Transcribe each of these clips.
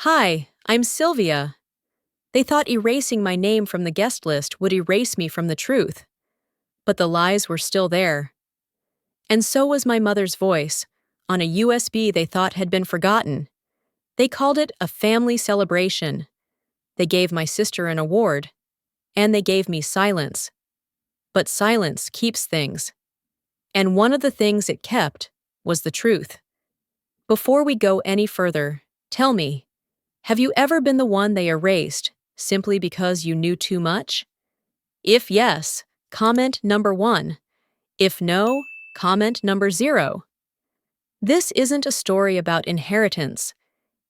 Hi, I'm Sylvia. They thought erasing my name from the guest list would erase me from the truth. But the lies were still there. And so was my mother's voice, on a USB they thought had been forgotten. They called it a family celebration. They gave my sister an award. And they gave me silence. But silence keeps things. And one of the things it kept was the truth. Before we go any further, tell me, have you ever been the one they erased simply because you knew too much? If yes, comment number 1. If no, comment number 0. This isn't a story about inheritance.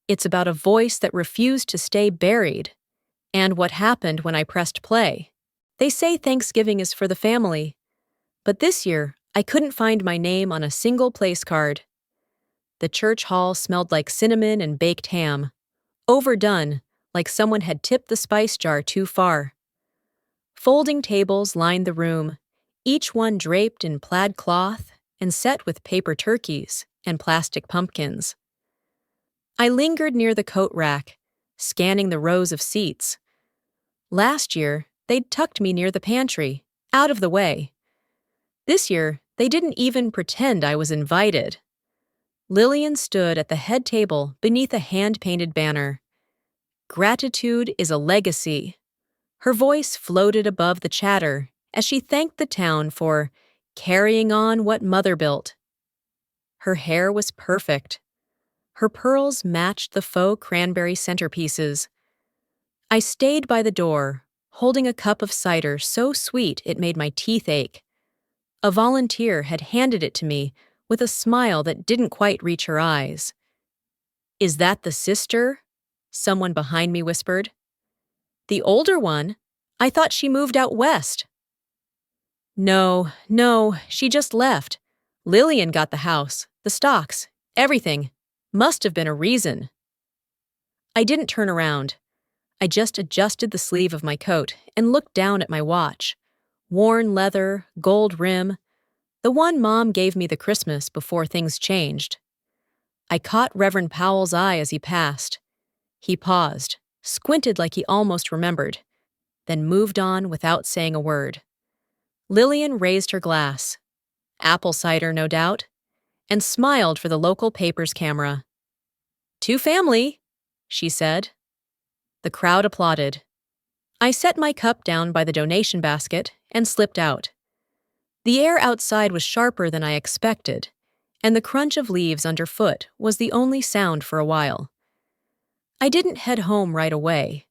It's about a voice that refused to stay buried. And what happened when I pressed play. They say Thanksgiving is for the family. But this year, I couldn't find my name on a single place card. The church hall smelled like cinnamon and baked ham. Overdone, like someone had tipped the spice jar too far. Folding tables lined the room, each one draped in plaid cloth and set with paper turkeys and plastic pumpkins. I lingered near the coat rack, scanning the rows of seats. Last year, they'd tucked me near the pantry, out of the way. This year, they didn't even pretend I was invited. Lillian stood at the head table beneath a hand-painted banner. Gratitude is a legacy. Her voice floated above the chatter as she thanked the town for carrying on what Mother built. Her hair was perfect. Her pearls matched the faux cranberry centerpieces. I stayed by the door, holding a cup of cider so sweet it made my teeth ache. A volunteer had handed it to me with a smile that didn't quite reach her eyes. "Is that the sister?" someone behind me whispered. "The older one? I thought she moved out west." No, she just left. Lillian got the house, the stocks, everything. Must have been a reason. I didn't turn around. I just adjusted the sleeve of my coat and looked down at my watch. Worn leather, gold rim, the one Mom gave me the Christmas before things changed. I caught Reverend Powell's eye as he passed. He paused, squinted like he almost remembered, then moved on without saying a word. Lillian raised her glass, apple cider no doubt, and smiled for the local paper's camera. "To family," she said. The crowd applauded. I set my cup down by the donation basket and slipped out. The air outside was sharper than I expected, and the crunch of leaves underfoot was the only sound for a while. I didn't head home right away,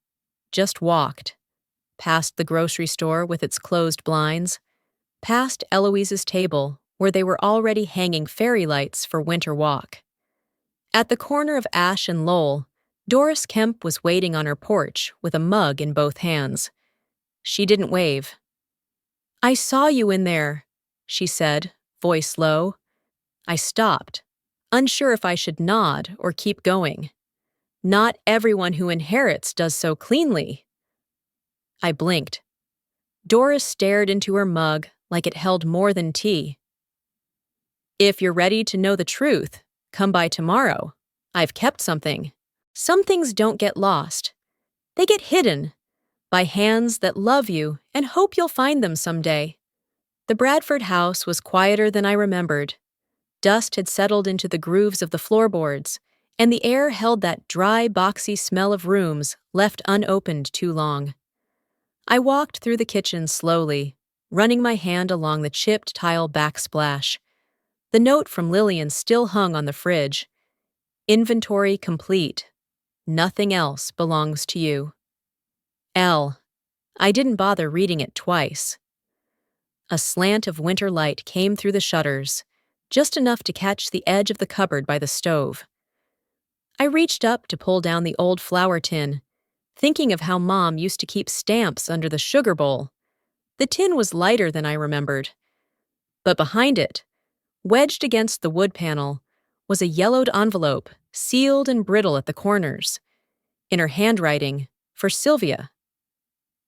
just walked, past the grocery store with its closed blinds, past Eloise's table where they were already hanging fairy lights for winter walk. At the corner of Ash and Lowell, Doris Kemp was waiting on her porch with a mug in both hands. She didn't wave. "I saw you in there," she said, voice low. I stopped, unsure if I should nod or keep going. Not everyone who inherits does so cleanly. I blinked. Doris stared into her mug like it held more than tea. "If you're ready to know the truth, come by tomorrow. I've kept something." Some things don't get lost. They get hidden by hands that love you and hope you'll find them someday. The Bradford house was quieter than I remembered. Dust had settled into the grooves of the floorboards, and the air held that dry, boxy smell of rooms left unopened too long. I walked through the kitchen slowly, running my hand along the chipped tile backsplash. The note from Lillian still hung on the fridge. "Inventory complete. Nothing else belongs to you. L." I didn't bother reading it twice. A slant of winter light came through the shutters, just enough to catch the edge of the cupboard by the stove. I reached up to pull down the old flour tin, thinking of how Mom used to keep stamps under the sugar bowl. The tin was lighter than I remembered. But behind it, wedged against the wood panel, was a yellowed envelope, sealed and brittle at the corners. In her handwriting, for Sylvia.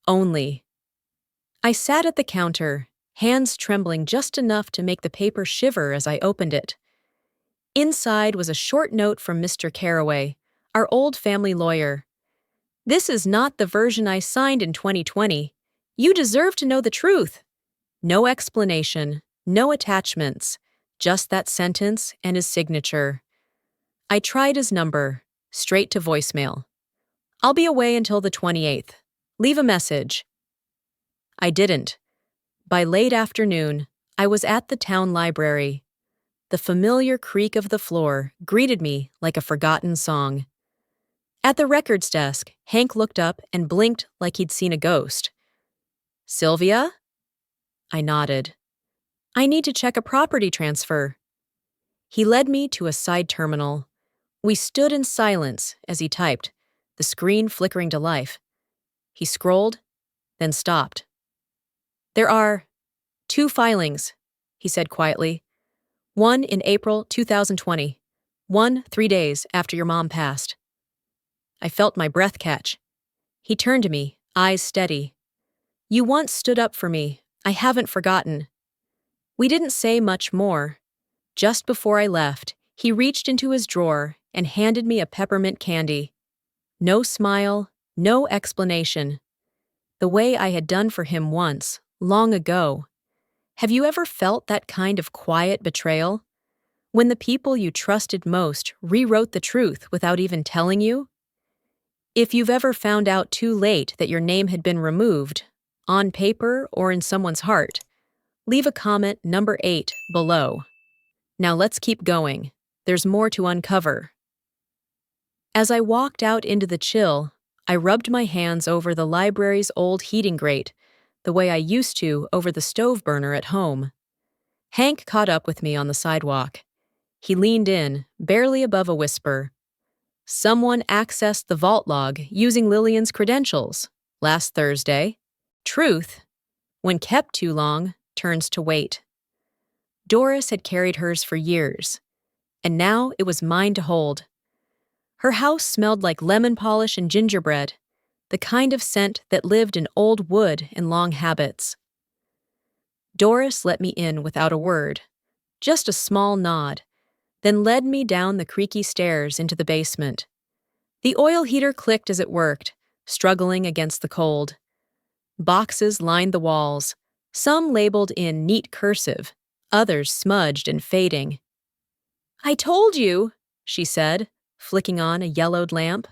Only. I sat at the counter, hands trembling just enough to make the paper shiver as I opened it. Inside was a short note from Mr. Carraway, our old family lawyer. "This is not the version I signed in 2020. You deserve to know the truth." No explanation, no attachments, just that sentence and his signature. I tried his number, straight to voicemail. "I'll be away until the 28th. Leave a message." I didn't. By late afternoon, I was at the town library. The familiar creak of the floor greeted me like a forgotten song. At the records desk, Hank looked up and blinked like he'd seen a ghost. "Sylvia?" I nodded. "I need to check a property transfer." He led me to a side terminal. We stood in silence as he typed, the screen flickering to life. He scrolled, then stopped. "There are 2 filings," he said quietly. "One in April 2020. One 3 days after your mom passed." I felt my breath catch. He turned to me, eyes steady. "You once stood up for me. I haven't forgotten." We didn't say much more. Just before I left, he reached into his drawer and handed me a peppermint candy. No smile, no explanation. The way I had done for him once, long ago. Have you ever felt that kind of quiet betrayal? When the people you trusted most rewrote the truth without even telling you? If you've ever found out too late that your name had been removed, on paper or in someone's heart, leave a comment number 8 below. Now let's keep going. There's more to uncover. As I walked out into the chill, I rubbed my hands over the library's old heating grate, the way I used to over the stove burner at home. Hank caught up with me on the sidewalk. He leaned in, barely above a whisper. "Someone accessed the vault log using Lillian's credentials last Thursday. Truth, when kept too long, turns to weight." Doris had carried hers for years, and now it was mine to hold. Her house smelled like lemon polish and gingerbread, the kind of scent that lived in old wood and long habits. Doris let me in without a word, just a small nod, then led me down the creaky stairs into the basement. The oil heater clicked as it worked, struggling against the cold. Boxes lined the walls, some labeled in neat cursive, others smudged and fading. "I told you," she said, flicking on a yellowed lamp.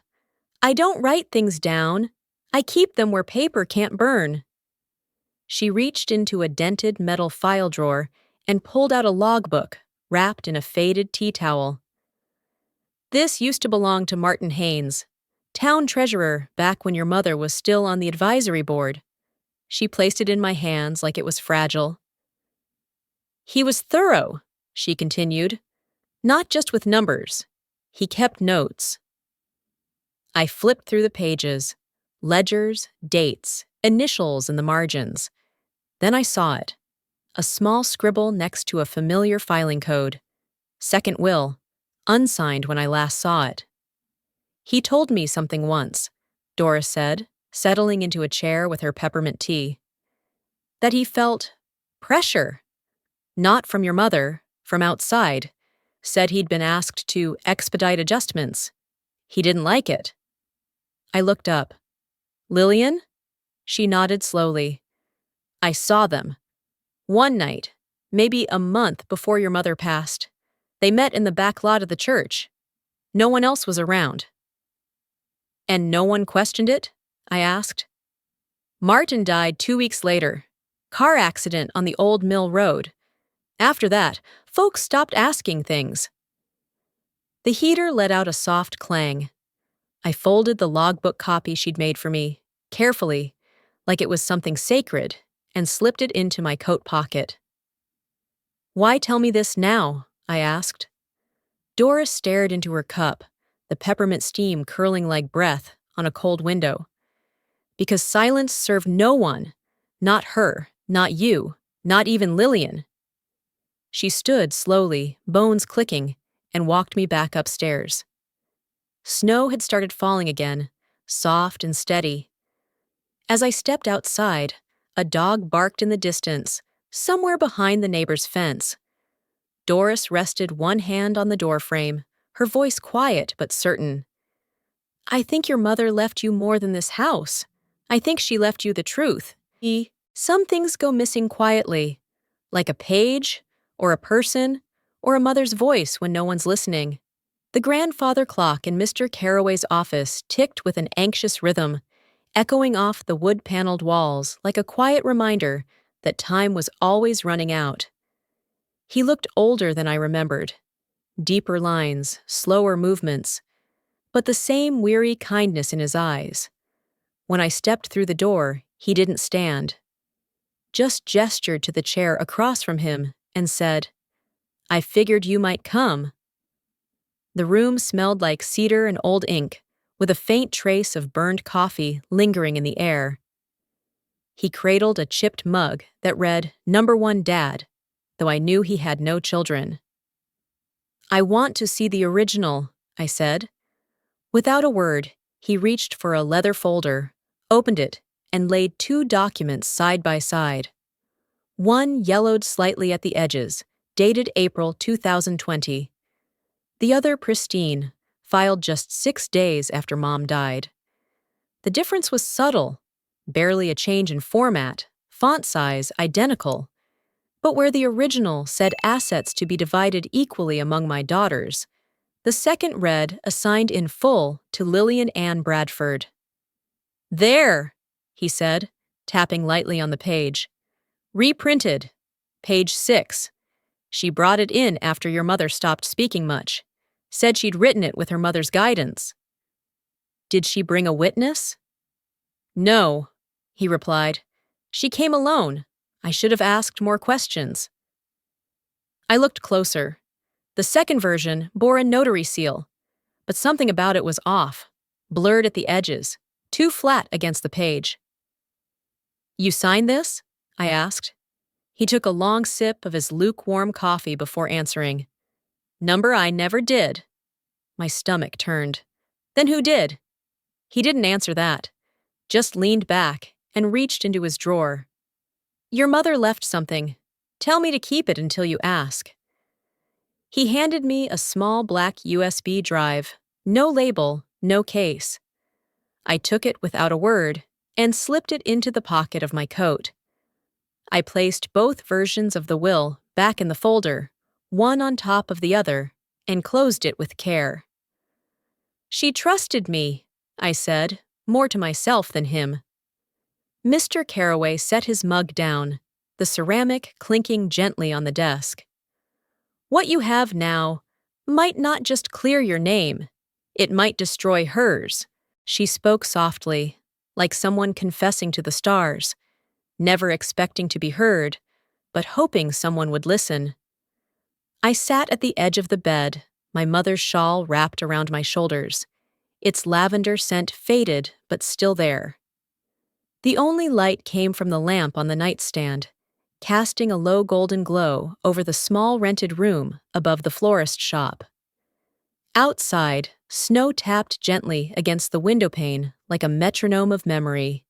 "I don't write things down. I keep them where paper can't burn." She reached into a dented metal file drawer and pulled out a logbook wrapped in a faded tea towel. "This used to belong to Martin Haynes, town treasurer back when your mother was still on the advisory board." She placed it in my hands like it was fragile. "He was thorough," she continued, "not just with numbers. He kept notes." I flipped through the pages, ledgers, dates, initials in the margins. Then I saw it, a small scribble next to a familiar filing code. Second will, unsigned when I last saw it. "He told me something once," Doris said, settling into a chair with her peppermint tea. "That he felt pressure. Not from your mother, from outside. Said he'd been asked to expedite adjustments. He didn't like it." I looked up. "Lillian?" She nodded slowly. "I saw them. One night, maybe a month before your mother passed. They met in the back lot of the church. No one else was around." "And no one questioned it?" I asked. "Martin died 2 weeks later. Car accident on the old mill road. After that, folks stopped asking things." The heater let out a soft clang. I folded the logbook copy she'd made for me, carefully, like it was something sacred, and slipped it into my coat pocket. "Why tell me this now?" I asked. Doris stared into her cup, the peppermint steam curling like breath on a cold window. "Because silence served no one. Not her, not you, not even Lillian." She stood slowly, bones clicking, and walked me back upstairs. Snow had started falling again, soft and steady. As I stepped outside, a dog barked in the distance, somewhere behind the neighbor's fence. Doris rested one hand on the doorframe, her voice quiet but certain. I think your mother left you more than this house. I think she left you the truth. Some things go missing quietly, like a page, or a person, or a mother's voice when no one's listening. The grandfather clock in Mr. Carraway's office ticked with an anxious rhythm, echoing off the wood-paneled walls like a quiet reminder that time was always running out. He looked older than I remembered. Deeper lines, slower movements, but the same weary kindness in his eyes. When I stepped through the door, he didn't stand, just gestured to the chair across from him and said, "I figured you might come." The room smelled like cedar and old ink, with a faint trace of burned coffee lingering in the air. He cradled a chipped mug that read, "Number 1 Dad," though I knew he had no children. "I want to see the original," I said. Without a word, he reached for a leather folder, opened it, and laid 2 documents side by side. One yellowed slightly at the edges, dated April 2020. The other pristine, filed just 6 days after Mom died. The difference was subtle, barely a change in format, font size identical. But where the original said assets to be divided equally among my daughters, the second read assigned in full to Lillian Ann Bradford. "There," he said, tapping lightly on the page. "Reprinted. Page 6. She brought it in after your mother stopped speaking much. Said she'd written it with her mother's guidance." "Did she bring a witness?" "No," he replied. "She came alone. I should have asked more questions." I looked closer. The second version bore a notary seal, but something about it was off, blurred at the edges, too flat against the page. "You signed this?" I asked. He took a long sip of his lukewarm coffee before answering. "Number I never did." My stomach turned. "Then who did?" He didn't answer that, just leaned back and reached into his drawer. "Your mother left something. Tell me to keep it until you ask." He handed me a small black USB drive, no label, no case. I took it without a word and slipped it into the pocket of my coat. I placed both versions of the will back in the folder, one on top of the other, and closed it with care. "She trusted me," I said, more to myself than him. Mr. Carraway set his mug down, the ceramic clinking gently on the desk. "What you have now might not just clear your name, it might destroy hers." She spoke softly, like someone confessing to the stars, never expecting to be heard, but hoping someone would listen. I sat at the edge of the bed, my mother's shawl wrapped around my shoulders, its lavender scent faded but still there. The only light came from the lamp on the nightstand, casting a low golden glow over the small rented room above the florist shop. Outside, snow tapped gently against the windowpane like a metronome of memory.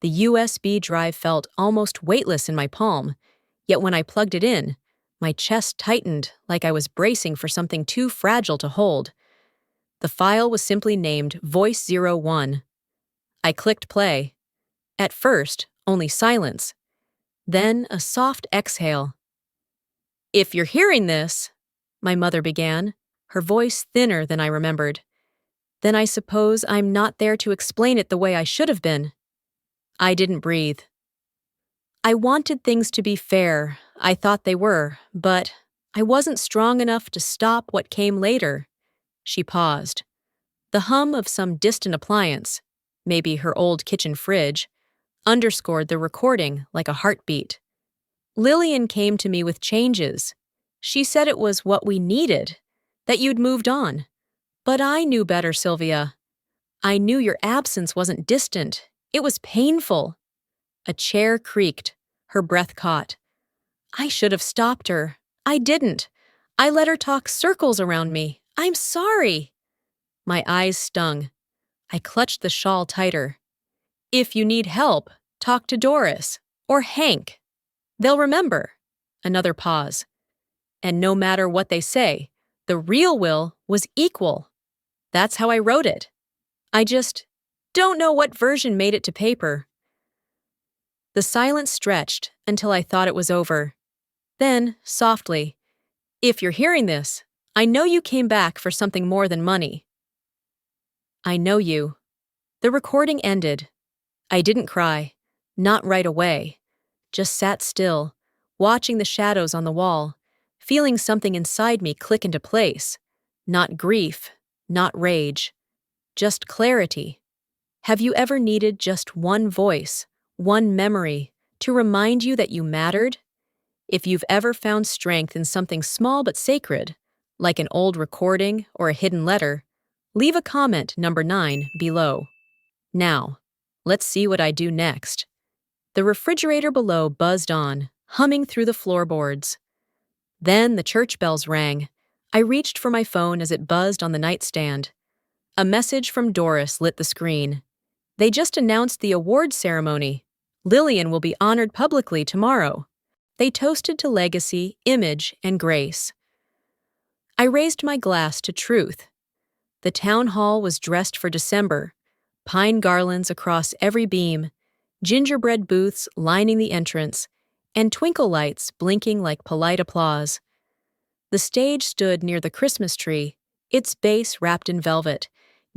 The USB drive felt almost weightless in my palm, yet when I plugged it in, my chest tightened like I was bracing for something too fragile to hold. The file was simply named Voice 01. I clicked play. At first, only silence. Then a soft exhale. "If you're hearing this," my mother began, her voice thinner than I remembered, "then I suppose I'm not there to explain it the way I should have been." I didn't breathe. I wanted things to be fair. I thought they were, but I wasn't strong enough to stop what came later. She paused. The hum of some distant appliance, maybe her old kitchen fridge, underscored the recording like a heartbeat. "Lillian came to me with changes. She said it was what we needed, that you'd moved on. But I knew better, Sylvia. I knew your absence wasn't distant. It was painful." A chair creaked, her breath caught. "I should have stopped her. I didn't. I let her talk circles around me. I'm sorry." My eyes stung. I clutched the shawl tighter. "If you need help, talk to Doris or Hank. They'll remember." Another pause. "And no matter what they say, the real will was equal. That's how I wrote it." I just don't know what version made it to paper. The silence stretched until I thought it was over. Then, softly, if you're hearing this, I know you came back for something more than money. I know you. The recording ended. I didn't cry. Not right away. Just sat still, watching the shadows on the wall, feeling something inside me click into place. Not grief, not rage, just clarity. Have you ever needed just one voice, one memory, to remind you that you mattered? If you've ever found strength in something small but sacred, like an old recording or a hidden letter, leave a comment number 9 below. Now, let's see what I do next. The refrigerator below buzzed on, humming through the floorboards. Then the church bells rang. I reached for my phone as it buzzed on the nightstand. A message from Doris lit the screen. They just announced the awards ceremony. Lillian will be honored publicly tomorrow. They toasted to legacy, image, and grace. I raised my glass to truth. The town hall was dressed for December. Pine garlands across every beam, gingerbread booths lining the entrance, and twinkle lights blinking like polite applause. The stage stood near the Christmas tree, its base wrapped in velvet,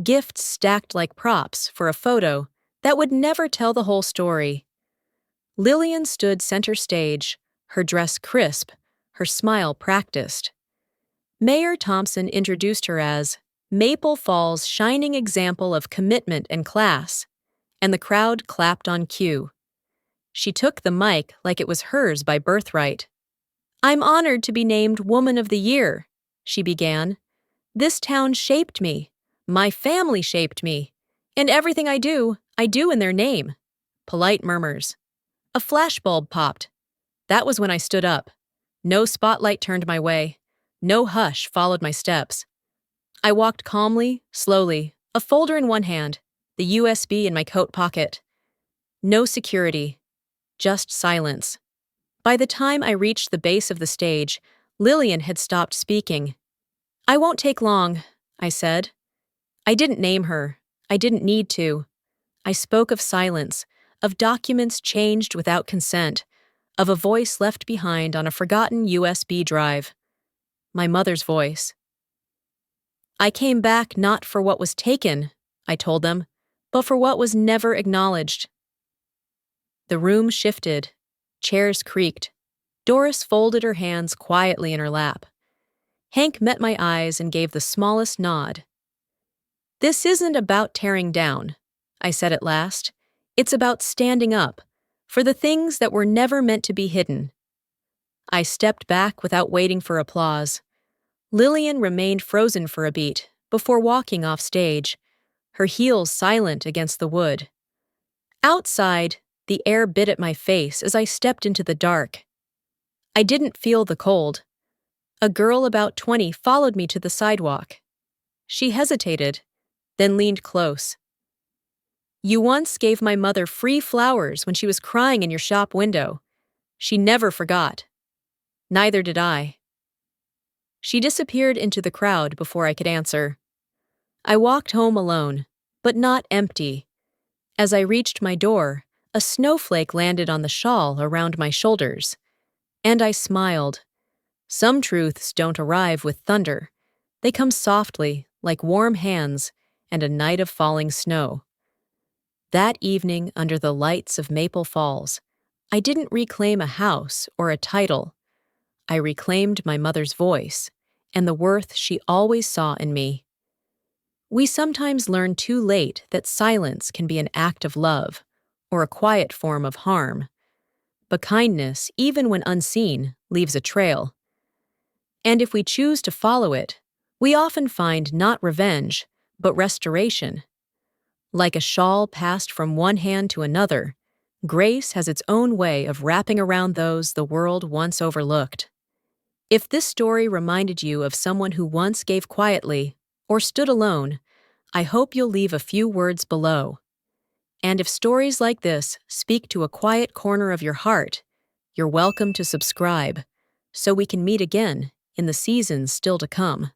gifts stacked like props for a photo that would never tell the whole story. Lillian stood center stage, her dress crisp, her smile practiced. Mayor Thompson introduced her as Maple Falls' shining example of commitment and class, and the crowd clapped on cue. She took the mic like it was hers by birthright. "I'm honored to be named Woman of the Year," she began. "This town shaped me. My family shaped me. And everything I do in their name." Polite murmurs. A flashbulb popped. That was when I stood up. No spotlight turned my way. No hush followed my steps. I walked calmly, slowly, a folder in one hand, the USB in my coat pocket. No security, just silence. By the time I reached the base of the stage, Lillian had stopped speaking. "I won't take long," I said. I didn't name her. I didn't need to. I spoke of silence, of documents changed without consent, of a voice left behind on a forgotten USB drive. My mother's voice. "I came back not for what was taken," I told them, "but for what was never acknowledged." The room shifted. Chairs creaked. Doris folded her hands quietly in her lap. Hank met my eyes and gave the smallest nod. "This isn't about tearing down," I said at last. "It's about standing up, for the things that were never meant to be hidden." I stepped back without waiting for applause. Lillian remained frozen for a beat before walking off stage, her heels silent against the wood. Outside, the air bit at my face as I stepped into the dark. I didn't feel the cold. A girl about 20 followed me to the sidewalk. She hesitated, then leaned close. "You once gave my mother free flowers when she was crying in your shop window. She never forgot. Neither did I." She disappeared into the crowd before I could answer. I walked home alone, but not empty. As I reached my door, a snowflake landed on the shawl around my shoulders, and I smiled. Some truths don't arrive with thunder. They come softly, like warm hands and a night of falling snow. That evening, under the lights of Maple Falls, I didn't reclaim a house or a title. I reclaimed my mother's voice and the worth she always saw in me. We sometimes learn too late that silence can be an act of love or a quiet form of harm. But kindness, even when unseen, leaves a trail. And if we choose to follow it, we often find not revenge, but restoration. Like a shawl passed from one hand to another, grace has its own way of wrapping around those the world once overlooked. If this story reminded you of someone who once gave quietly or stood alone, I hope you'll leave a few words below. And if stories like this speak to a quiet corner of your heart, you're welcome to subscribe so we can meet again in the seasons still to come.